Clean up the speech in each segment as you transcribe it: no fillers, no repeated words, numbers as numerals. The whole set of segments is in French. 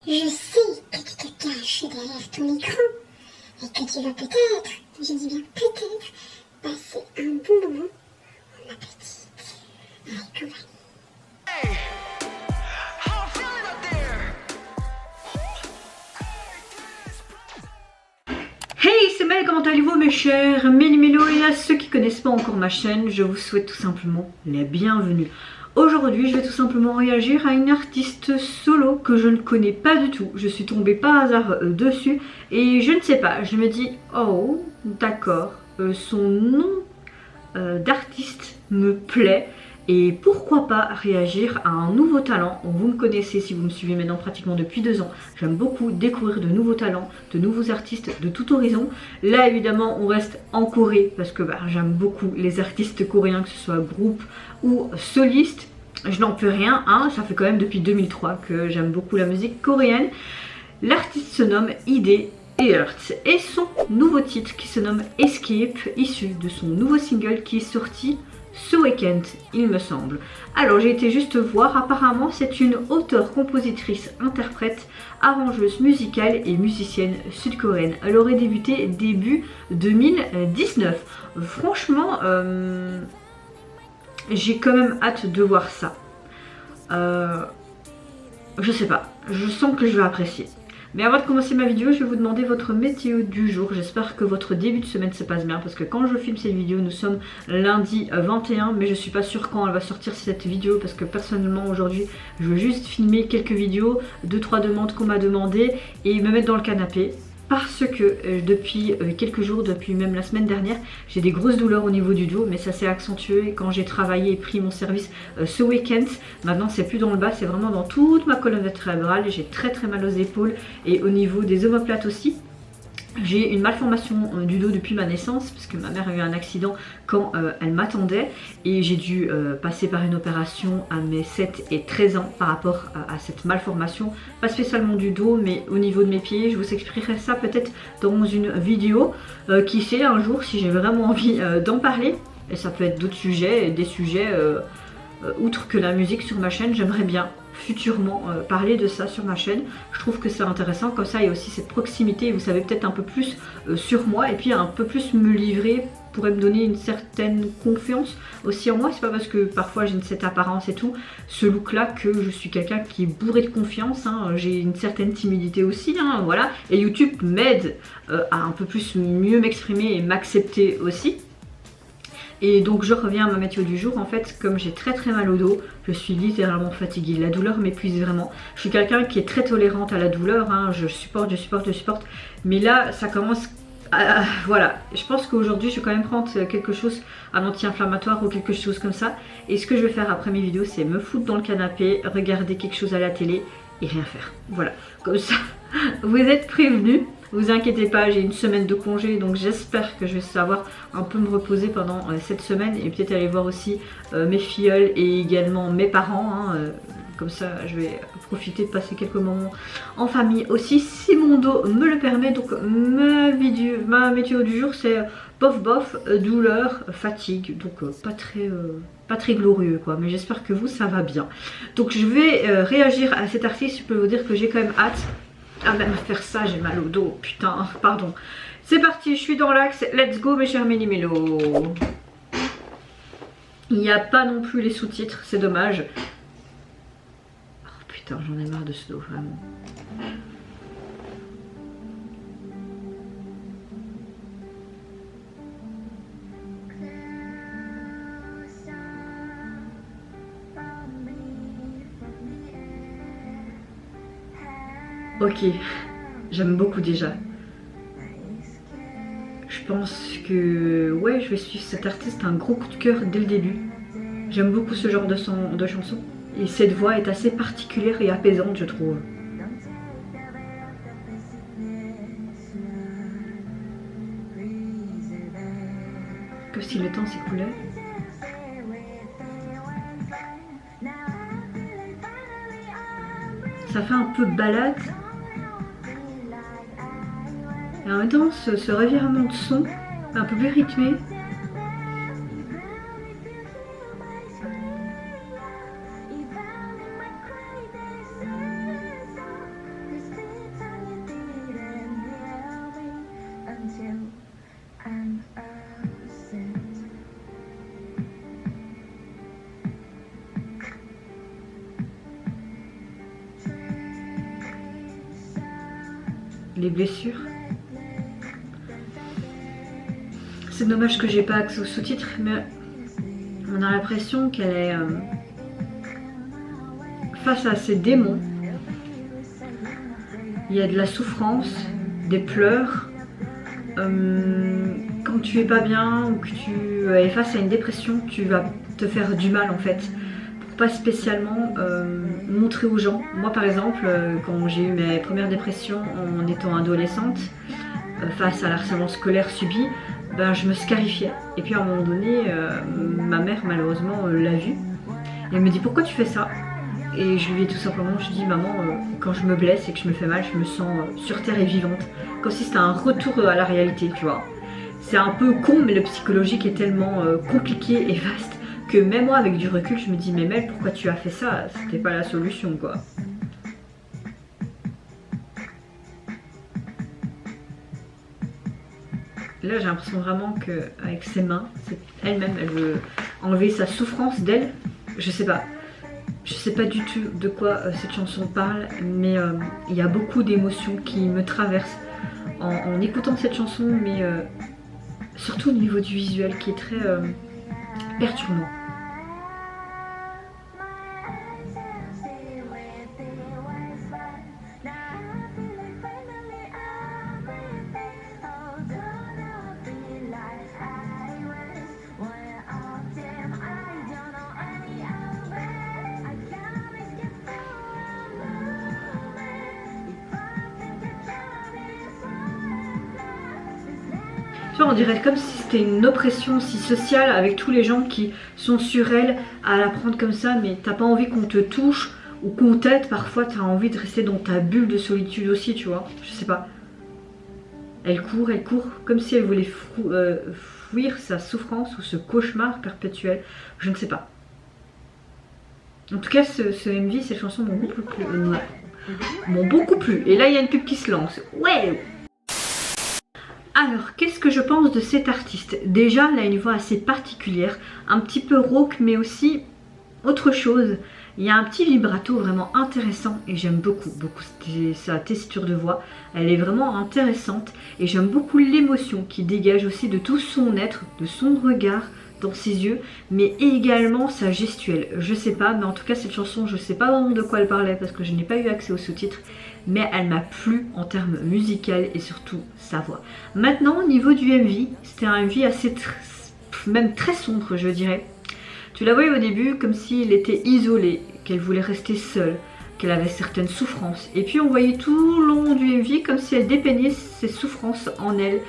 Je sais que tu te caches derrière ton écran et que tu vas peut-être, je dis bien peut-être, passer un bon moment en ma petite compagnie. Hey, c'est Mel, comment allez-vous mes chers Méli-Mélo? Et à ceux qui connaissent pas encore ma chaîne, je vous souhaite tout simplement la bienvenue. Aujourd'hui, je vais tout simplement réagir à une artiste solo que je ne connais pas du tout. Je suis tombée par hasard dessus et je ne sais pas, je me dis, oh, d'accord, son nom d'artiste me plaît. Et pourquoi pas réagir à un nouveau talent. Vous me connaissez si vous me suivez maintenant pratiquement depuis 2 ans. J'aime beaucoup découvrir de nouveaux talents, de nouveaux artistes de tout horizon. Là évidemment on reste en Corée parce que j'aime beaucoup les artistes coréens, que ce soit groupe ou soliste. Je n'en peux rien, hein. Ça fait quand même depuis 2003 que j'aime beaucoup la musique coréenne. L'artiste se nomme ID Earth et son nouveau titre qui se nomme Escape, issu de son nouveau single qui est sorti ce week-end, il me semble. Alors j'ai été juste voir, apparemment c'est une auteure, compositrice, interprète, arrangeuse musicale et musicienne sud-coréenne. Elle aurait débuté début 2019. Franchement, j'ai quand même hâte de voir ça. Je sais pas, je sens que je vais apprécier. Mais avant de commencer ma vidéo, je vais vous demander votre météo du jour. J'espère que votre début de semaine se passe bien parce que quand je filme cette vidéo, nous sommes lundi 21, mais je suis pas sûre quand elle va sortir cette vidéo parce que personnellement aujourd'hui, je veux juste filmer quelques vidéos, 2-3 demandes qu'on m'a demandé et me mettre dans le canapé. Parce que depuis quelques jours, depuis même la semaine dernière, j'ai des grosses douleurs au niveau du dos, mais ça s'est accentué quand j'ai travaillé et pris mon service ce week-end. Maintenant c'est plus dans le bas, c'est vraiment dans toute ma colonne vertébrale. J'ai très mal aux épaules et au niveau des omoplates aussi. J'ai une malformation du dos depuis ma naissance parce que ma mère a eu un accident quand elle m'attendait et j'ai dû passer par une opération à mes 7 et 13 ans par rapport à cette malformation, pas spécialement du dos mais au niveau de mes pieds. Je vous expliquerai ça peut-être dans une vidéo, qui sait un jour si j'ai vraiment envie d'en parler, et ça peut être d'autres sujets, des sujets outre que la musique sur ma chaîne. J'aimerais bien futurement parler de ça sur ma chaîne. Je trouve que c'est intéressant, comme ça il y a aussi cette proximité, vous savez peut-être un peu plus sur moi et puis un peu plus me livrer pourrait me donner une certaine confiance aussi en moi. C'est pas parce que parfois j'ai cette apparence et tout, ce look là, que je suis quelqu'un qui est bourré de confiance, hein. J'ai une certaine timidité aussi, hein, voilà, et YouTube m'aide à un peu plus mieux m'exprimer et m'accepter aussi. Et donc je reviens à ma météo du jour. En fait, comme j'ai très mal au dos, je suis littéralement fatiguée. La douleur m'épuise vraiment. Je suis quelqu'un qui est très tolérante à la douleur, hein. Je supporte. Mais là, ça commence à... Voilà, je pense qu'aujourd'hui, je vais quand même prendre quelque chose, un anti-inflammatoire ou quelque chose comme ça. Et ce que je vais faire après mes vidéos, c'est me foutre dans le canapé, regarder quelque chose à la télé et rien faire. Voilà, comme ça, vous êtes prévenus. Vous inquiétez pas, j'ai une semaine de congé, donc j'espère que je vais savoir un peu me reposer pendant cette semaine et peut-être aller voir aussi mes filleuls et également mes parents, hein, comme ça je vais profiter de passer quelques moments en famille aussi si mon dos me le permet. Donc ma météo du jour c'est bof, douleur, fatigue, donc pas très glorieux quoi, mais j'espère que vous ça va bien. Donc je vais réagir à cet artiste. Je peux vous dire que j'ai quand même hâte. Ah même faire ça, j'ai mal au dos, putain, pardon. C'est parti, je suis dans l'axe, let's go mes chers Méli-Mélo. Il n'y a pas non plus les sous-titres, c'est dommage. Oh putain, j'en ai marre de ce dos, vraiment. Ok, j'aime beaucoup déjà. Je pense que ouais, je vais suivre cet artiste, un gros coup de cœur dès le début. J'aime beaucoup ce genre de chanson. Et cette voix est assez particulière et apaisante, je trouve. Comme si le temps s'écoulait. Ça fait un peu balade. Et en même temps, ce revirement de son, un peu plus rythmé. les blessures. C'est dommage que j'ai pas accès aux sous-titres, mais on a l'impression qu'elle est face à ces démons. Il y a de la souffrance, des pleurs. Quand tu es pas bien ou que tu es face à une dépression, tu vas te faire du mal en fait. Pour pas spécialement montrer aux gens. Moi par exemple, quand j'ai eu mes premières dépressions en étant adolescente, face à l'harcèlement scolaire subi, ben, je me scarifiais. Et puis à un moment donné, ma mère malheureusement l'a vu. Et elle me dit pourquoi tu fais ça? Et je lui ai tout simplement, je dis maman, quand je me blesse et que je me fais mal, je me sens sur terre et vivante. Comme si c'était un retour à la réalité, tu vois. C'est un peu con, mais le psychologique est tellement compliqué et vaste que même moi avec du recul, je me dis mais Mel, pourquoi tu as fait ça? C'était pas la solution quoi. Là j'ai l'impression vraiment qu'avec ses mains, elle-même, elle veut enlever sa souffrance d'elle. Je sais pas. Je sais pas du tout de quoi cette chanson parle, mais il y a beaucoup d'émotions qui me traversent en écoutant cette chanson, mais surtout au niveau du visuel qui est très perturbant. On dirait comme si c'était une oppression si sociale avec tous les gens qui sont sur elle à la prendre comme ça, mais t'as pas envie qu'on te touche ou qu'on t'aide, parfois t'as envie de rester dans ta bulle de solitude aussi, tu vois, je sais pas. Elle court, comme si elle voulait fuir sa souffrance ou ce cauchemar perpétuel, je ne sais pas. En tout cas, ce MV, ces chansons m'ont beaucoup plu. Et là, il y a une pub qui se lance. Ouais! Alors, qu'est-ce que je pense de cet artiste? Déjà, elle a une voix assez particulière, un petit peu rauque, mais aussi autre chose. Il y a un petit vibrato vraiment intéressant et j'aime beaucoup sa tessiture de voix. Elle est vraiment intéressante et j'aime beaucoup l'émotion qui dégage aussi de tout son être, de son regard dans ses yeux, mais également sa gestuelle. Je sais pas, mais en tout cas cette chanson, je sais pas vraiment de quoi elle parlait parce que je n'ai pas eu accès aux sous-titres, mais elle m'a plu en termes musical et surtout sa voix. Maintenant, au niveau du MV, c'était un MV assez, même très sombre, je dirais. Tu la voyais au début comme s'il était isolé, qu'elle voulait rester seule, qu'elle avait certaines souffrances. Et puis on voyait tout le long du MV comme si elle dépeignait ses souffrances en elle,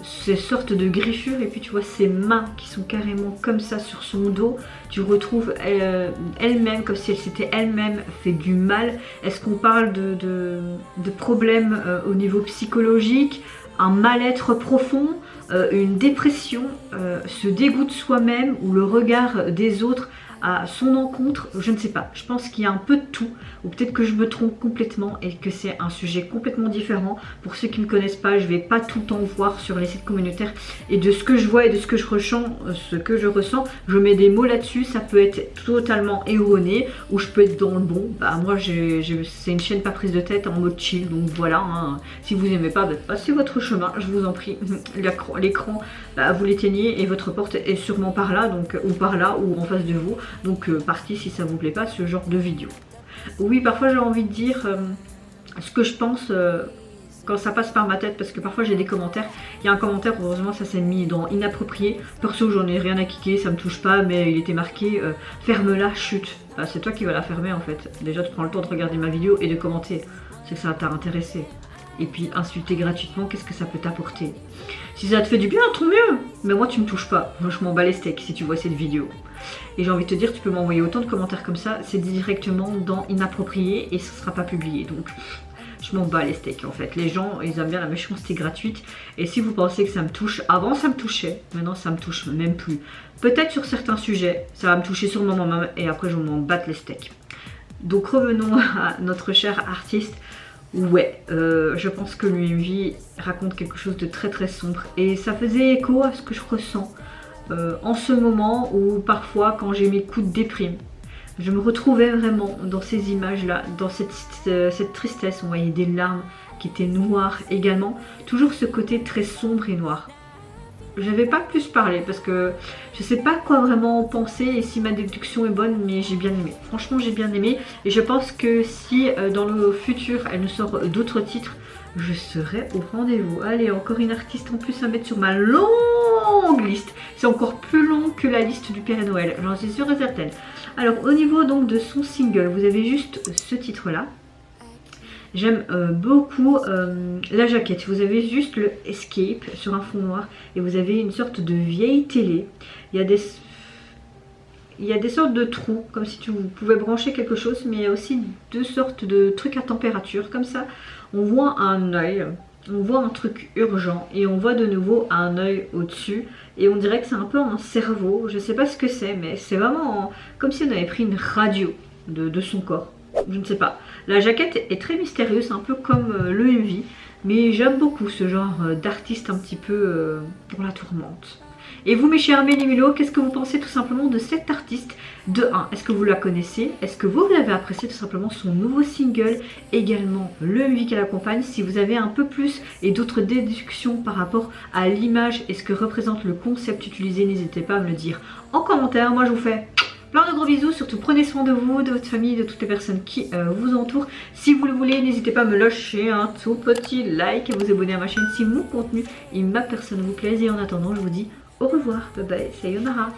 ces sortes de griffures, et puis tu vois ses mains qui sont carrément comme ça sur son dos. Tu retrouves elle-même comme si elle s'était elle-même fait du mal. Est-ce qu'on parle de problèmes au niveau psychologique, un mal-être profond, une dépression, ce dégoût de soi-même ou le regard des autres à son encontre, je ne sais pas. Je pense qu'il y a un peu de tout, ou peut-être que je me trompe complètement et que c'est un sujet complètement différent. Pour ceux qui ne me connaissent pas, je vais pas tout le temps voir sur les sites communautaires, et de ce que je vois et de ce que je ressens, je mets des mots là-dessus. Ça peut être totalement erroné ou je peux être dans le bon. Bah moi c'est une chaîne pas prise de tête en mode chill, donc voilà, hein. Si vous n'aimez pas, bah, passez votre chemin, je vous en prie. L'écran, bah, vous l'éteignez et votre porte est sûrement par là, donc, ou par là ou en face de vous. Donc partez si ça vous plaît pas ce genre de vidéo. Oui, parfois j'ai envie de dire ce que je pense quand ça passe par ma tête, parce que parfois j'ai des commentaires. Il y a un commentaire, heureusement ça s'est mis dans inapproprié. Perso j'en ai rien à kicker, ça me touche pas, mais il était marqué ferme-la, chute. Bah, c'est toi qui vas la fermer en fait. Déjà tu prends le temps de regarder ma vidéo et de commenter, c'est que ça t'a intéressé. Et puis insulter gratuitement, qu'est-ce que ça peut t'apporter? Si ça te fait du bien, tant mieux. Mais moi tu me touches pas, moi je m'en bats les steaks si tu vois cette vidéo. Et j'ai envie de te dire, tu peux m'envoyer autant de commentaires comme ça, c'est directement dans inapproprié et ce sera pas publié. Donc je m'en bats les steaks en fait. Les gens, ils aiment bien la méchanceté gratuite. Et si vous pensez que ça me touche, avant ça me touchait, maintenant ça me touche même plus. Peut-être sur certains sujets, ça va me toucher sur le moment même et après je m'en batte les steaks. Donc revenons à notre cher artiste. Ouais, je pense que l'UMV raconte quelque chose de très très sombre et ça faisait écho à ce que je ressens en ce moment, ou parfois quand j'ai mes coups de déprime. Je me retrouvais vraiment dans ces images-là, dans cette tristesse. On voyait des larmes qui étaient noires également. Toujours ce côté très sombre et noir. Je n'avais pas plus parlé parce que je sais pas quoi vraiment penser et si ma déduction est bonne, mais j'ai bien aimé. Franchement, j'ai bien aimé et je pense que si dans le futur elle nous sort d'autres titres, je serai au rendez-vous. Allez, encore une artiste en plus à mettre sur ma longue liste. C'est encore plus long que la liste du Père Noël, j'en suis sûre et certaine. Alors, au niveau donc de son single, vous avez juste ce titre-là. J'aime beaucoup la jaquette. Vous avez juste le Escape sur un fond noir et vous avez une sorte de vieille télé. Il y a des sortes de trous, comme si vous pouvais brancher quelque chose, mais il y a aussi deux sortes de trucs à température. Comme ça, on voit un œil, on voit un truc urgent et on voit de nouveau un œil au-dessus. Et on dirait que c'est un peu un cerveau, je ne sais pas ce que c'est, mais c'est vraiment comme si on avait pris une radio de son corps. Je ne sais pas. La jaquette est très mystérieuse, un peu comme le MV, mais j'aime beaucoup ce genre d'artiste un petit peu pour la tourmente. Et vous mes chers Mélimélo, qu'est-ce que vous pensez tout simplement de cette artiste? De 1, est-ce que vous la connaissez? Est-ce que vous avez apprécié tout simplement son nouveau single? Également le MV qui l'accompagne. Si vous avez un peu plus et d'autres déductions par rapport à l'image et ce que représente le concept utilisé, n'hésitez pas à me le dire en commentaire. Moi je vous fais plein de gros bisous, surtout prenez soin de vous, de votre famille, de toutes les personnes qui vous entourent. Si vous le voulez, n'hésitez pas à me lâcher un tout petit like et vous abonner à ma chaîne si mon contenu et ma personne vous plaisent. Et en attendant, je vous dis au revoir, bye bye, sayonara.